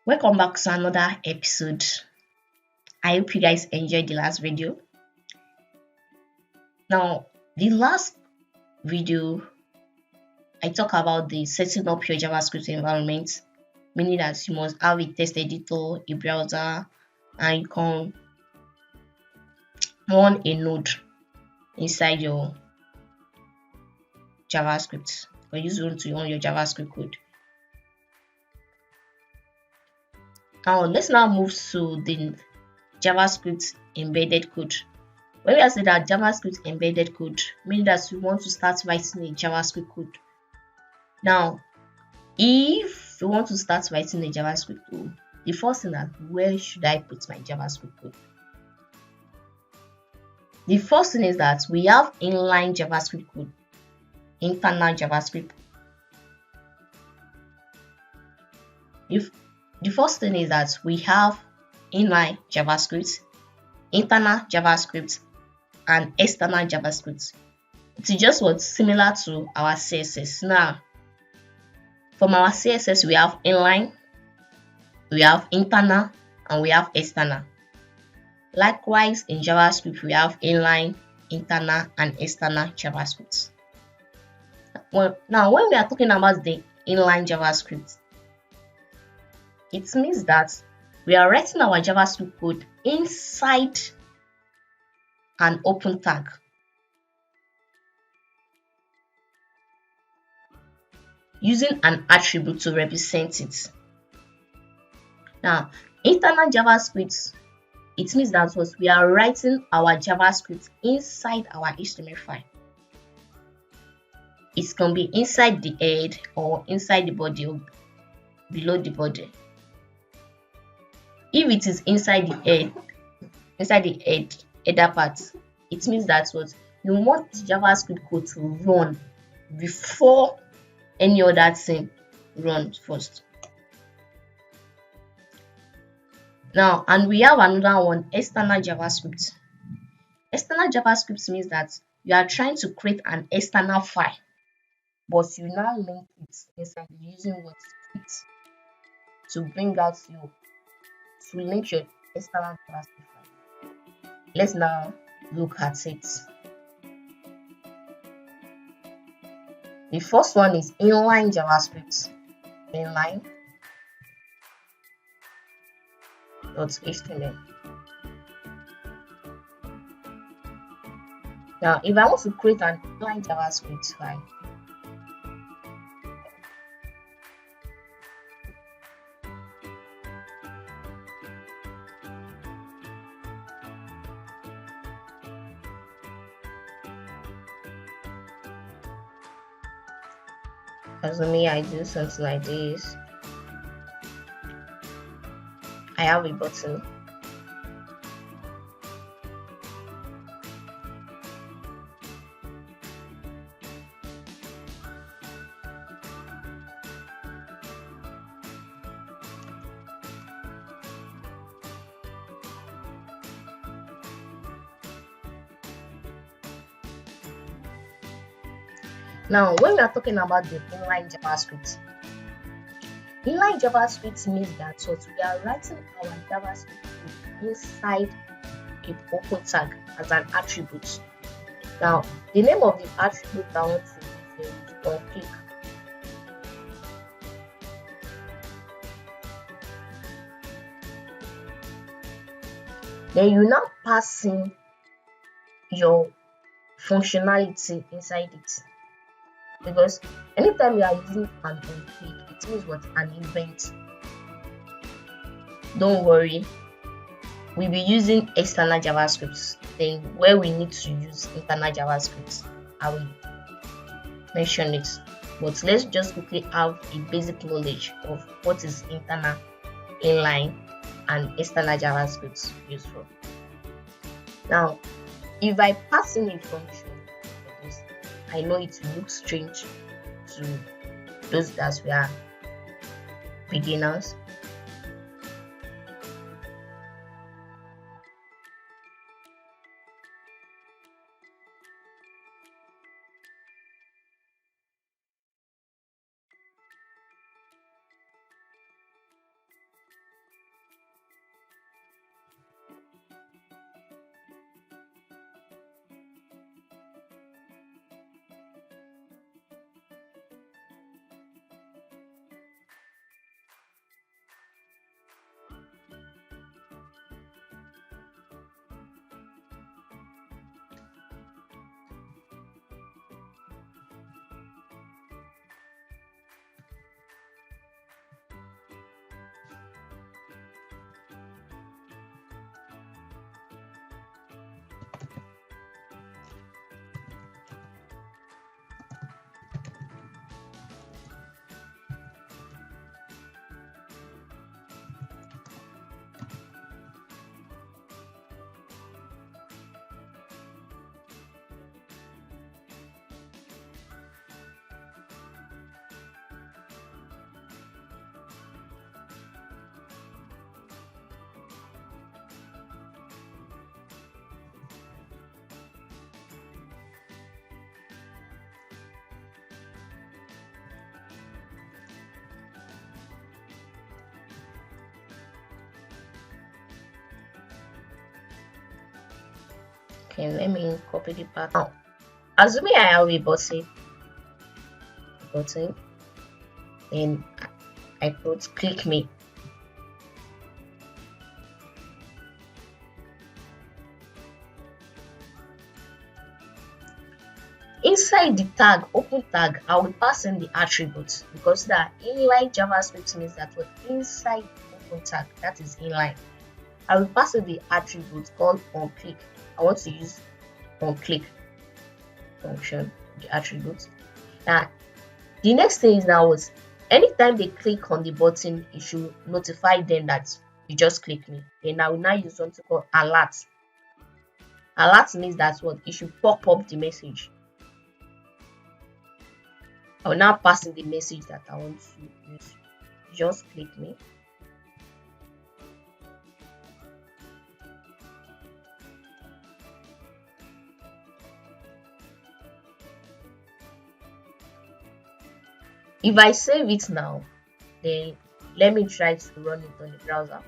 Welcome back to another episode. I hope you guys enjoyed the last video. Now, the last video, I talk about the setting up your JavaScript environment, meaning that you must have a text editor, a browser, and you can run a node inside your JavaScript or use one to run your JavaScript code. Now, let's now move to the JavaScript embedded code. When we are saying that JavaScript embedded code, meaning that we want to start writing a JavaScript code. Now, if you want to start writing a JavaScript code, the first thing that where should I put my JavaScript code? The first thing is that we have inline JavaScript code, internal JavaScript. If the first thing is that we have inline JavaScript, internal JavaScript, and external JavaScript. It's just what's similar to our CSS. Now, from our CSS, we have inline, we have internal, and we have external. Likewise, in JavaScript, we have inline, internal, and external JavaScript. Now, when we are talking about the inline JavaScript, it means that we are writing our JavaScript code inside an open tag. Using an attribute to represent it. Now, internal JavaScript, it means that we are writing our JavaScript inside our HTML file. It can be inside the head or inside the body or below the body. If it is inside the header part, it means that you want JavaScript code to run before any other thing runs first. Now, and we have another one, external JavaScript. External JavaScript means that you are trying to create an external file, but you now link it inside using what script to bring out to link your external JavaScript file. Let's now look at it. The first one is inline JavaScript. Inline.html. Now, if I want to create an inline JavaScript file, as for me, I do something like this. I have a button. Now, when we are talking about the inline JavaScript means that we are writing our JavaScript inside an open tag as an attribute. Now, the name of the attribute I want to use is click. Then you now pass in your functionality inside it. Because anytime you are using an on-click, it means an event. Don't worry, we'll be using external JavaScript. Then where we need to use internal JavaScript, I will mention it. But let's just quickly have a basic knowledge of what is internal, inline, and external JavaScript used for. Now, if I pass in a function, I know it will look strange to those that we are beginners. Okay, let me copy the path now. Assuming I have a button, and I put click me. Inside the tag, open tag, I will pass in the attributes because that inline JavaScript means that what inside open tag, that is inline. I will pass in the attribute called onClick. I want to use onClick function, the attribute. Now, the next thing is now was anytime they click on the button, it should notify them that you just click me. Then I will now use something called alert. Alert means that what it should pop up the message. I will now pass in the message that I want to use. Just click me. If I save it now, then let me try to run it on the browser.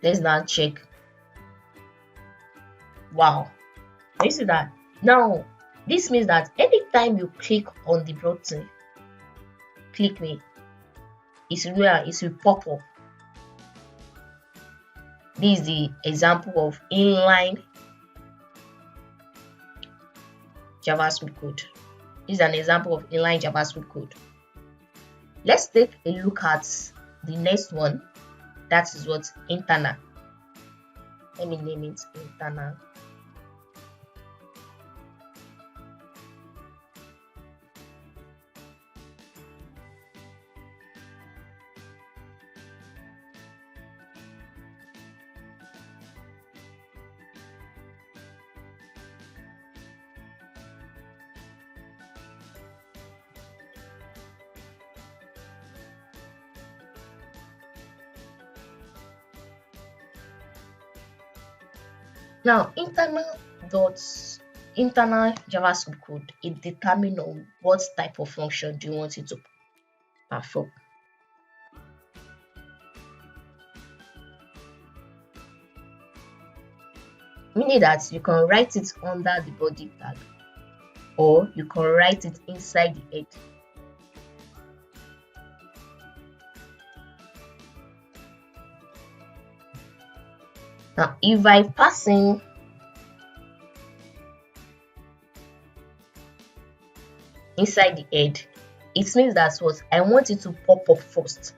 Let's now check. Wow, you see that? Now, this means that anytime you click on the button, click me, it will pop up. This is the example of inline JavaScript code. This is an example of inline JavaScript code. Let's take a look at the next one. That is what internal. Let me name it internal. Now, internal JavaScript code, it determines on what type of function do you want it to perform. Meaning that you can write it under the body tag, or you can write it inside the head. Now, if I pass in inside the head, it means that what I want it to pop up first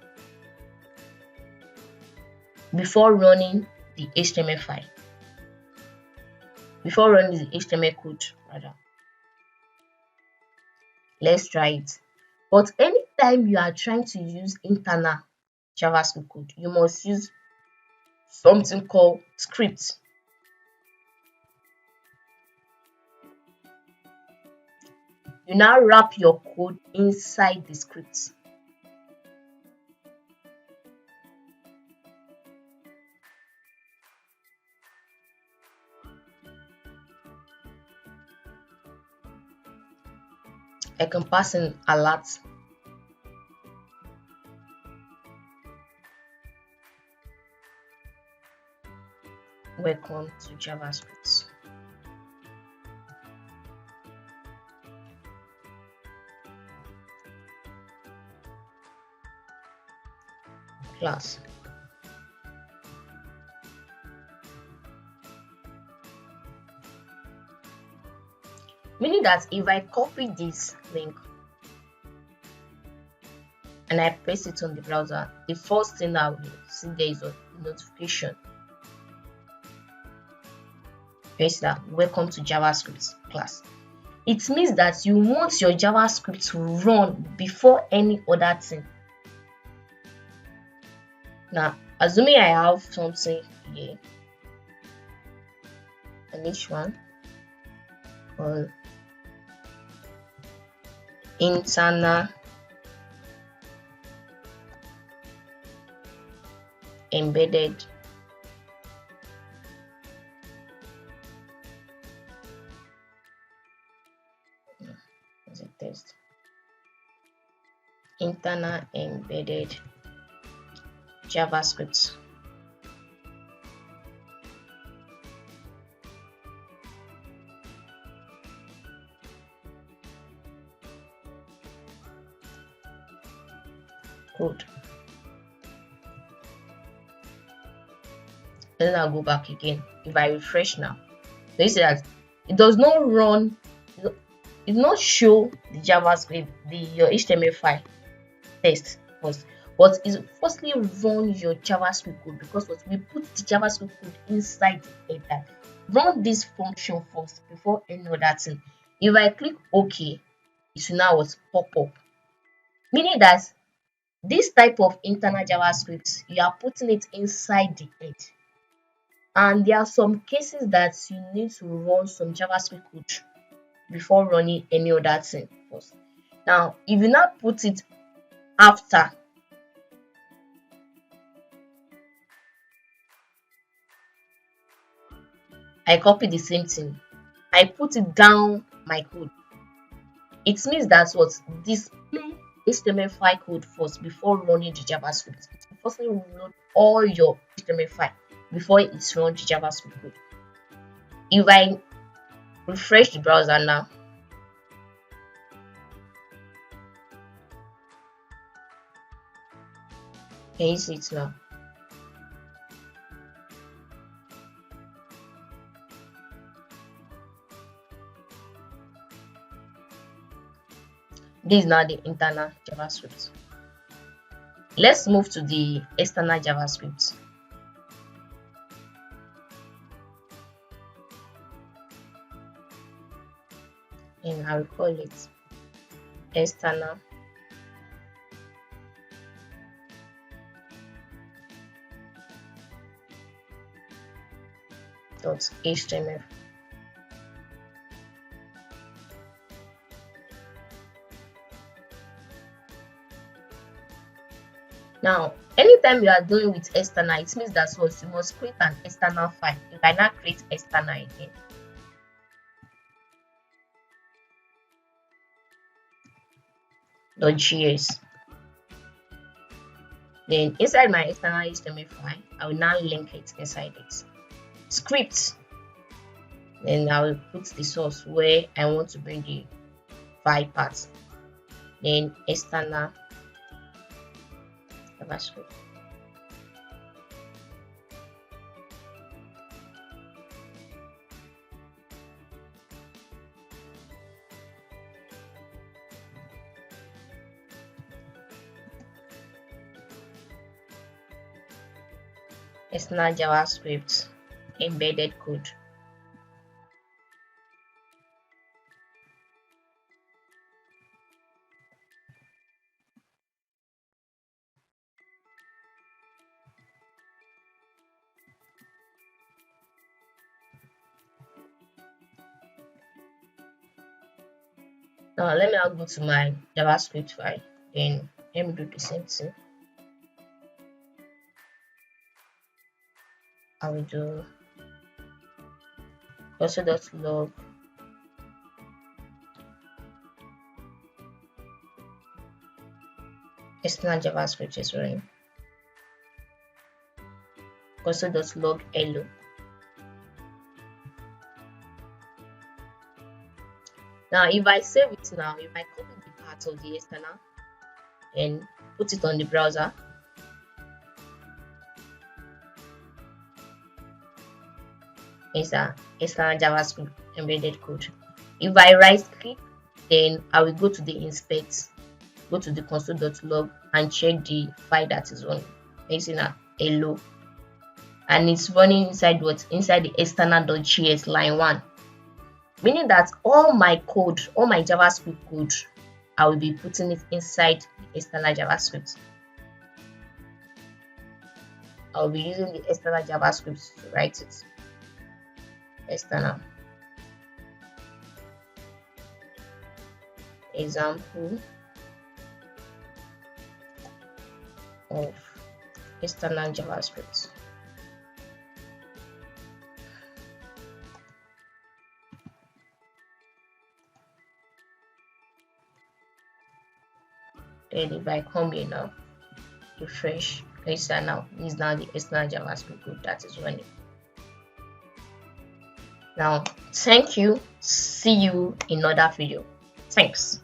before running the HTML file, before running the HTML code rather. Let's try it. But anytime you are trying to use internal JavaScript code, you must use something called script. You now wrap your code inside the script. I can pass in alert. Welcome to JavaScript. Class. Meaning that if I copy this link and I paste it on the browser, the first thing I will see there is a notification. Paste that welcome to JavaScript class. It means that you want your JavaScript to run before any other thing. Now, assuming I have something here, and each one called internal embedded as a test. internal embedded JavaScript. Code. Then I'll go back again. If I refresh now, they say that it does not run, it does not show the JavaScript, your HTML file text first, but it firstly run your JavaScript code, because what we put the JavaScript code inside the header. Run this function first before any other thing. If I click OK, it will now pop up, meaning that this type of internal JavaScript, you are putting it inside the head. And there are some cases that you need to run some JavaScript code before running any other thing first. Now, if you now put it after, I copy the same thing, I put it down my code, it means that what display HTML file code first before running the JavaScript. It will firstly load all your HTML file before it runs the JavaScript code. If I refresh the browser now, can you see it now? This is now the internal JavaScript. Let's move to the external JavaScript. And I will call it external .html. Now, anytime you are dealing with external, it means that what you must create an external file. You cannot create external again. .js. Then inside my external HTML file, I will now link it inside it. Script. Then I will put the source where I want to bring the file path. Then external JavaScript. External JavaScript embedded code. Now let me now go to my JavaScript file. Then let me do the same thing. I will do also.log external JavaScript is running. Also.log hello. Now, if I save it now, if I copy the part of the external and put it on the browser, it's an external JavaScript embedded code. If I right click, then I will go to the inspect, go to the console.log and check the file that is running. It's in a hello, and it's running inside what? Inside the external.js line 1. Meaning that all my code, all my JavaScript code, I will be putting it inside the external JavaScript. I'll be using the external JavaScript to write it. External. Example of external JavaScript. Then if I come here now, refresh, let's say now this is now the external JavaScript group that is running. Now, thank you. See you in another video. Thanks.